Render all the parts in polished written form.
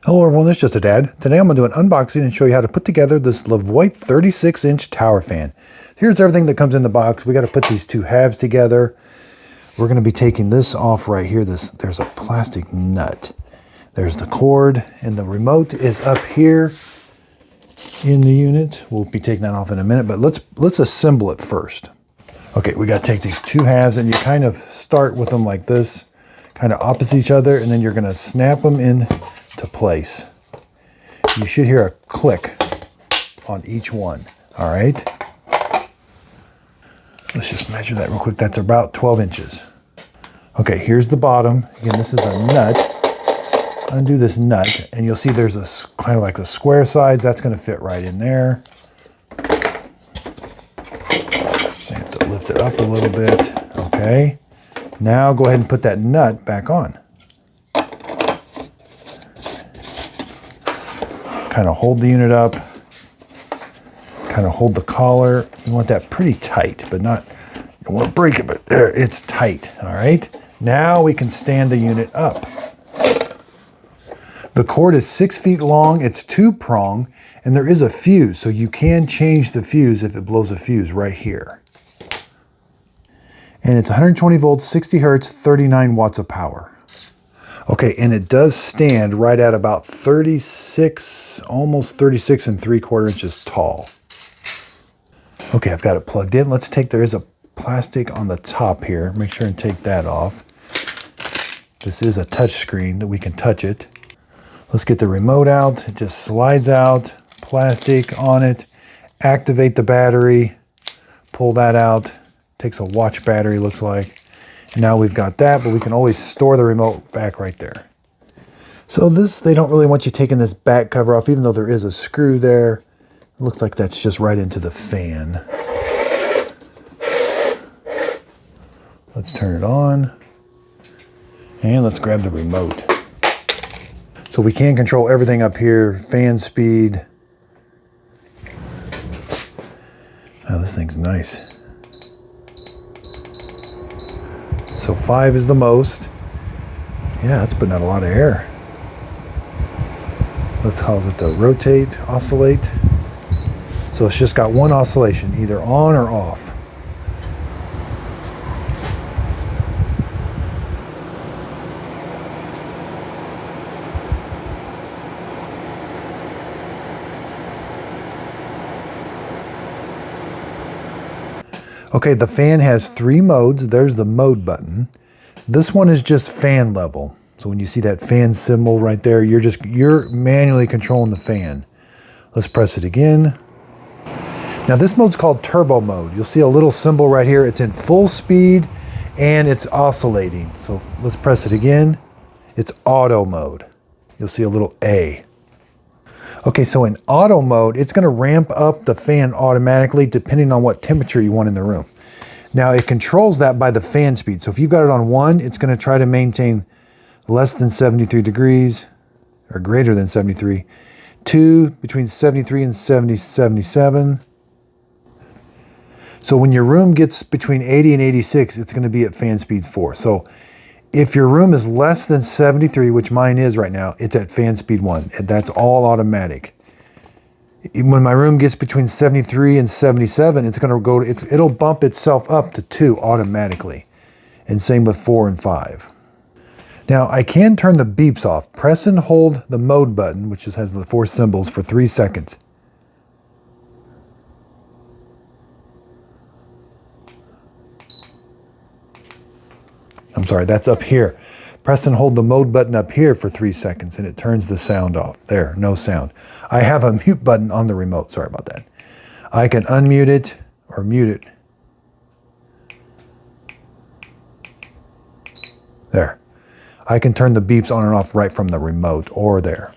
Hello everyone, this is Just a Dad. Today I'm going to do an unboxing and show you how to put together this Levoit 36-inch tower fan. Here's everything that comes in the box. We got to put these two halves together. We're going to be taking this off right here. There's a plastic nut. There's the cord, and the remote is up here in the unit. We'll be taking that off in a minute, but let's assemble it first. Okay, we got to take these two halves, and you kind of start with them like this, kind of opposite each other, and then you're going to snap them in to place. You should hear a click on each one. All right. Let's just measure that real quick. That's about 12 inches. Okay, here's the bottom. Again, this is a nut. Undo this nut, and you'll see there's a kind of like a square sides. That's going to fit right in there. I have to lift it up a little bit. Okay. Now go ahead and put that nut back on. Kind of hold the unit up, kind of hold the collar. You want that pretty tight, but not, you don't want to break it, but there, it's tight, all right? Now we can stand the unit up. The cord is 6 feet long, it's 2-prong, and there is a fuse, so you can change the fuse if it blows a fuse right here. And it's 120 volts, 60 hertz, 39 watts of power. Okay, and it does stand right at about 36, almost 36 3/4 inches tall. Okay, I've got it plugged in. Let's take, there is a plastic on the top here. Make sure and take that off. This is a touch screen that we can touch it. Let's get the remote out. It just slides out, plastic on it. Activate the battery, pull that out. Takes a watch battery, looks like. Now we've got that, but we can always store the remote back right there. So this, they don't really want you taking this back cover off, even though there is a screw there. It looks like that's just right into the fan. Let's turn it on. And let's grab the remote. So we can control everything up here, fan speed. Oh, this thing's nice. So 5 is the most. Yeah, that's putting out a lot of air. Let's cause it to rotate, oscillate. So it's just got one oscillation, either on or off. Okay, the fan has 3 modes. There's the mode button. This one is just fan level. So when you see that fan symbol right there, you're manually controlling the fan. Let's press it again. Now this mode's called turbo mode. You'll see a little symbol right here. It's in full speed and it's oscillating. So let's press it again. It's auto mode. You'll see a little A. Okay, so in auto mode, it's going to ramp up the fan automatically depending on what temperature you want in the room. Now it controls that by the fan speed. So if you've got it on 1, it's going to try to maintain less than 73 degrees or greater than 73. 2, between 73 and 77. So when your room gets between 80 and 86, it's going to be at fan speed 4. So if your room is less than 73, which mine is right now, it's at fan speed 1. And that's all automatic. When my room gets between 73 and 77, it's going to go, it'll bump itself up to 2 automatically. And same with 4 and 5. Now I can turn the beeps off. Press and hold the mode button, which has the 4 symbols, for 3 seconds. I'm sorry, that's up here. Press and hold the mode button up here for 3 seconds and it turns the sound off. There, no sound. I have a mute button on the remote, sorry about that. I can unmute it or mute it. There. I can turn the beeps on and off right from the remote or there.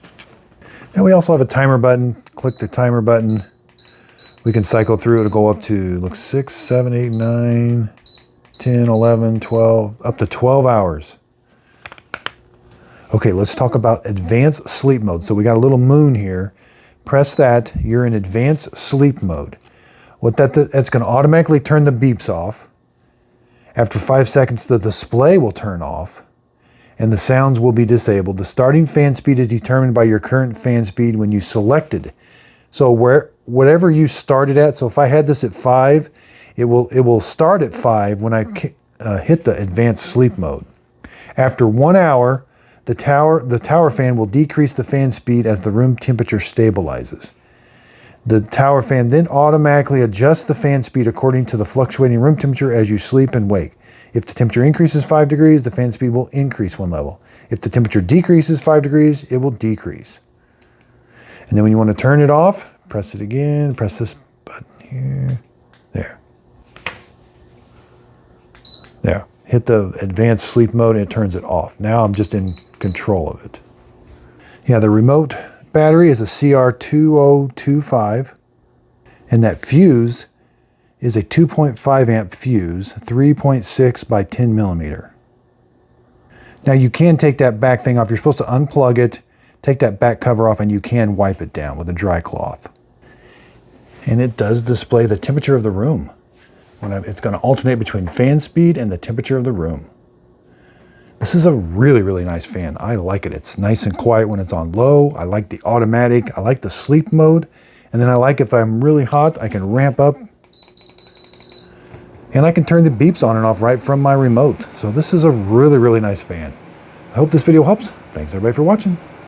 And we also have a timer button. Click the timer button. We can cycle through. It'll go up to, look, 6, 7, 8, 9, 10, 11, 12, up to 12 hours. Okay, let's talk about advanced sleep mode. So we got a little moon here. Press that, you're in advanced sleep mode. That's going to automatically turn the beeps off. After 5 seconds, the display will turn off. and the sounds will be disabled. The starting fan speed is determined by your current fan speed when you selected. So whatever you started at, so if I had this at 5, it will start at 5 when I hit the advanced sleep mode. After 1 hour, the tower fan will decrease the fan speed as the room temperature stabilizes. The tower fan then automatically adjusts the fan speed according to the fluctuating room temperature as you sleep and wake. If the temperature increases 5 degrees, the fan speed will increase 1 level. If the temperature decreases 5 degrees, it will decrease. And then when you want to turn it off, press it again, press this button here, there. There. Hit the advanced sleep mode and it turns it off. Now I'm just in control of it. Yeah, the remote battery is a CR2025, and that fuse is a 2.5 amp fuse, 3.6 by 10 millimeter. Now you can take that back thing off. You're supposed to unplug it, take that back cover off, and you can wipe it down with a dry cloth. And it does display the temperature of the room. It's going to alternate between fan speed and the temperature of the room. This is a really, really nice fan. I like it. It's nice and quiet when it's on low. I like the automatic. I like the sleep mode. And then I like if I'm really hot, I can ramp up. And I can turn the beeps on and off right from my remote. So this is a really, really nice fan. I hope this video helps. Thanks everybody for watching.